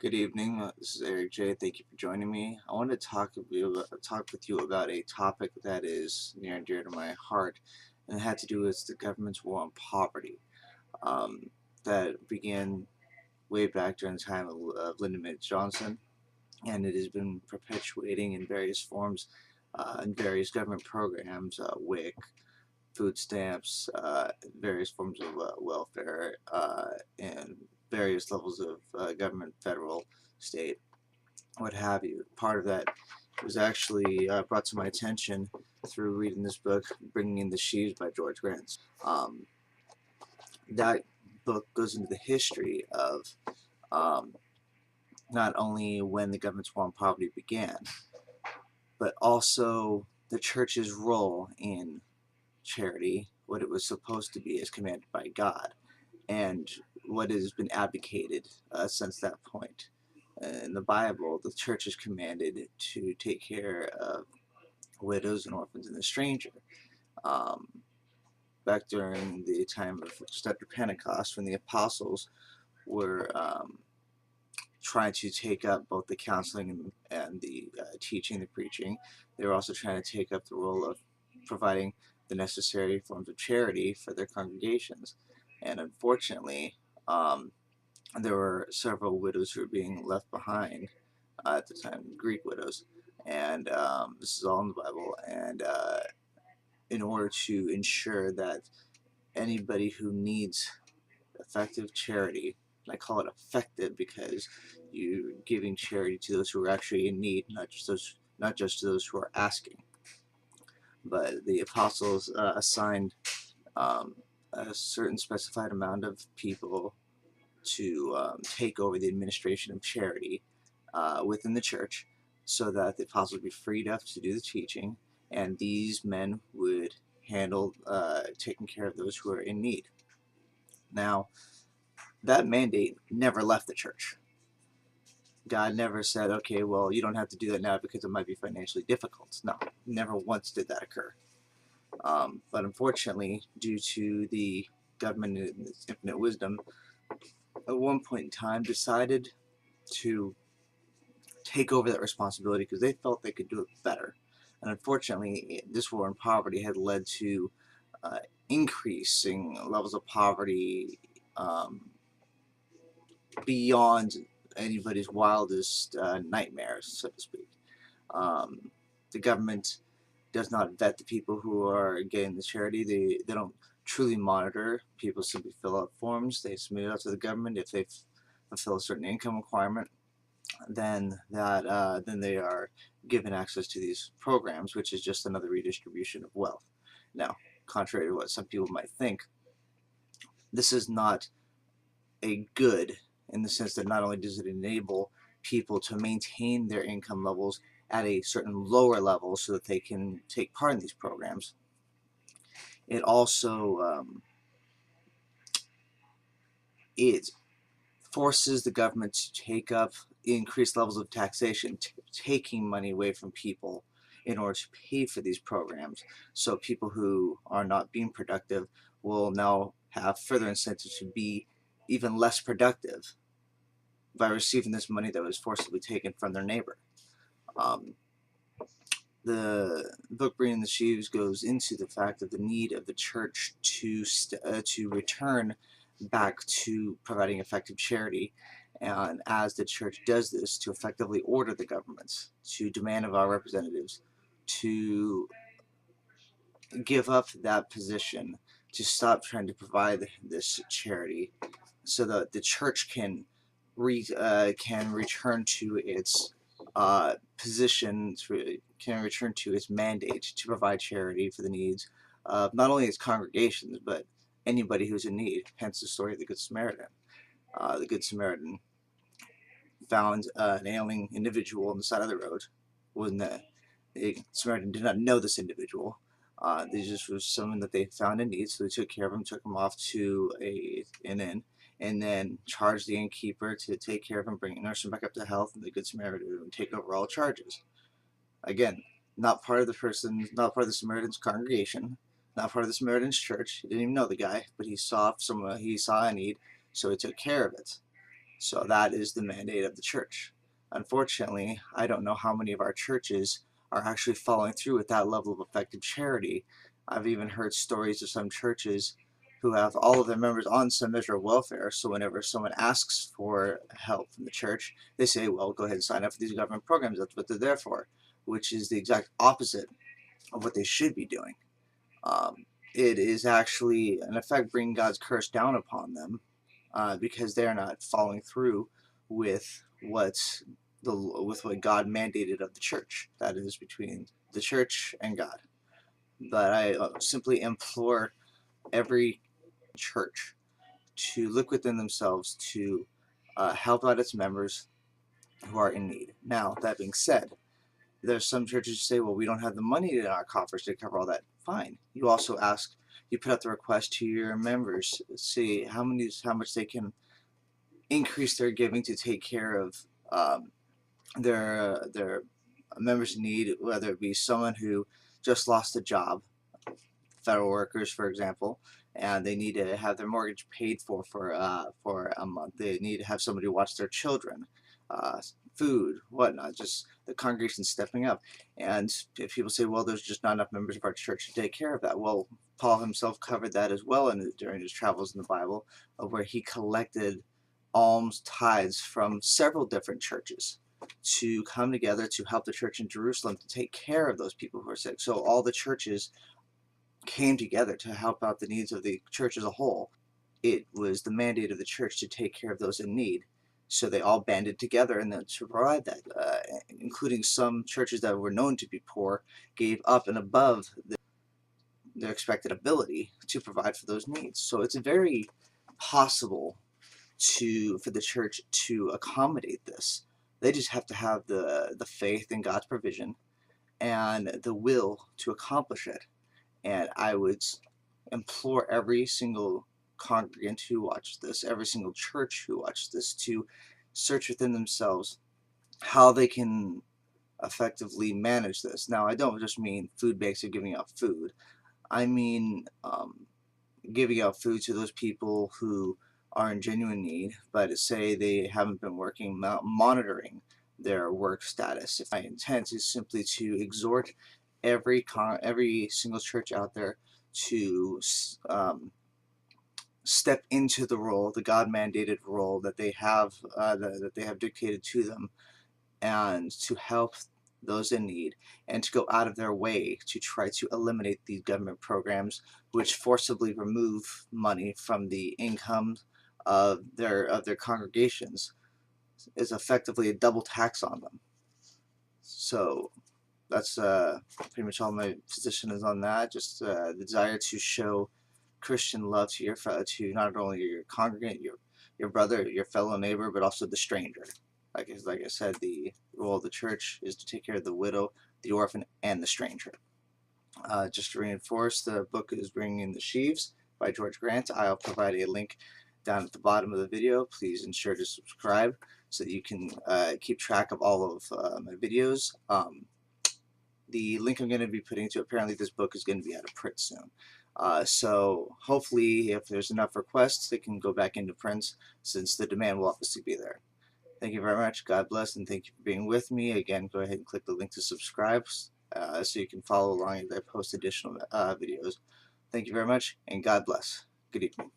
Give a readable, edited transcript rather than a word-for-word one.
Good evening. This is Eric J. Thank you for joining me. I want to talk with you about a topic that is near and dear to my heart, and it had to do with the government's war on poverty. Um, that began way back during the time of Lyndon B. Johnson, and it has been perpetuating in various forms, in various government programs, WIC, food stamps, various forms of welfare, and various levels of government, federal, state, what have you. Part of that was actually brought to my attention through reading this book, Bringing in the Sheaves by George Grants. That book goes into the history of um, not only when the government's war on poverty began, but also the church's role in charity, what it was supposed to be as commanded by God, and what has been advocated since that point. In the Bible, the church is commanded to take care of widows and orphans and the stranger. Um, Back during the time of just after Pentecost, when the apostles were trying to take up both the counseling and the teaching, the preaching, they were also trying to take up the role of providing the necessary forms of charity for their congregations. And unfortunately, um, there were several widows who were being left behind at the time, Greek widows, and this is all in the Bible. And in order to ensure that anybody who needs effective charity, and I call it effective because you're giving charity to those who are actually in need, not just to those who are asking. But the apostles assigned um, a certain specified amount of people to take over the administration of charity within the church, so that the apostles would be freed up to do the teaching, and these men would handle taking care of those who are in need. Now, that mandate never left the church. God never said, okay, well, you don't have to do that now because it might be financially difficult. No, never once did that occur. But unfortunately, due to the government in its infinite wisdom, at one point in time decided to take over that responsibility because they felt they could do it better. And unfortunately, this war on poverty had led to uh, increasing levels of poverty um, beyond anybody's wildest nightmares, so to speak. Um, the government does not vet the people who are getting the charity. They don't truly monitor. People simply fill out forms. They submit it out to the government. If they fulfill a certain income requirement, then they are given access to these programs, which is just another redistribution of wealth. Now, contrary to what some people might think, this is not a good, in the sense that not only does it enable people to maintain their income levels at a certain lower level so that they can take part in these programs, it also it forces the government to take up increased levels of taxation, taking money away from people in order to pay for these programs. So people who are not being productive will now have further incentive to be even less productive by receiving this money that was forcibly taken from their neighbor. Um, the book Bringing the Sheaves goes into the fact of the need of the church to return back to providing effective charity, and as the church does this, to effectively order the governments, to demand of our representatives to give up that position, to stop trying to provide this charity, so that the church can return to its position, can return to its mandate to provide charity for the needs of not only its congregations but anybody who's in need. Hence the story of the Good Samaritan. The Good Samaritan found an ailing individual on the side of the road when the Samaritan did not know this individual. This just was someone that they found in need, so they took care of him, took him off to an inn, and then charged the innkeeper to take care of him, nurse him back up to health, and the Good Samaritan would take over all charges. Again, not part of not part of the Samaritan's congregation, not part of the Samaritan's church. He didn't even know the guy, but he saw a need, so he took care of it. So that is the mandate of the church. Unfortunately, I don't know how many of our churches are actually following through with that level of effective charity. I've even heard stories of some churches who have all of their members on some measure of welfare, so whenever someone asks for help from the church, they say, well, go ahead and sign up for these government programs, that's what they're there for, which is the exact opposite of what they should be doing. It is actually, in effect, bringing God's curse down upon them because they're not following through with what God mandated of the church. That is between the church and God. But I simply implore every church to look within themselves to help out its members who are in need. Now, that being said, there's some churches who say, well, we don't have the money in our coffers to cover all that. Fine. You also ask, you put out the request to your members, see how much they can increase their giving to take care of their members in need, whether it be someone who just lost a job, federal workers, for example, and they need to have their mortgage paid for a month. They need to have somebody watch their children, food, whatnot. Just the congregation stepping up. And if people say, well, there's just not enough members of our church to take care of that, well, Paul himself covered that as well during his travels in the Bible, of where he collected alms tithes from several different churches to come together to help the church in Jerusalem to take care of those people who are sick. So all the churches came together to help out the needs of the church as a whole. It was the mandate of the church to take care of those in need. So they all banded together and then to provide that, including some churches that were known to be poor, gave up and above their expected ability to provide for those needs. So it's very possible for the church to accommodate this. They just have to have the faith in God's provision and the will to accomplish it. And I would implore every single congregant who watches this, every single church who watches this, to search within themselves how they can effectively manage this. Now, I don't just mean food banks or giving out food. I mean giving out food to those people who are in genuine need, but say they haven't been working, monitoring their work status. If my intent is simply to exhort every single church out there to step into the role, the God-mandated role that they have dictated to them, and to help those in need, and to go out of their way to try to eliminate these government programs which forcibly remove money from the income of their congregations, is effectively a double tax on them. So that's pretty much all my position is on that. Just the desire to show Christian love to not only your congregant, your brother, your fellow neighbor, but also the stranger. Like I said, the role of the church is to take care of the widow, the orphan, and the stranger. Just to reinforce, the book is Bringing in the Sheaves by George Grant. I'll provide a link down at the bottom of the video. Please ensure to subscribe so that you can keep track of all of my videos. The link I'm going to be putting to, apparently this book is going to be out of print soon. So hopefully if there's enough requests, it can go back into print, since the demand will obviously be there. Thank you very much. God bless, and thank you for being with me. Again, go ahead and click the link to subscribe so you can follow along as I post additional videos. Thank you very much, and God bless. Good evening.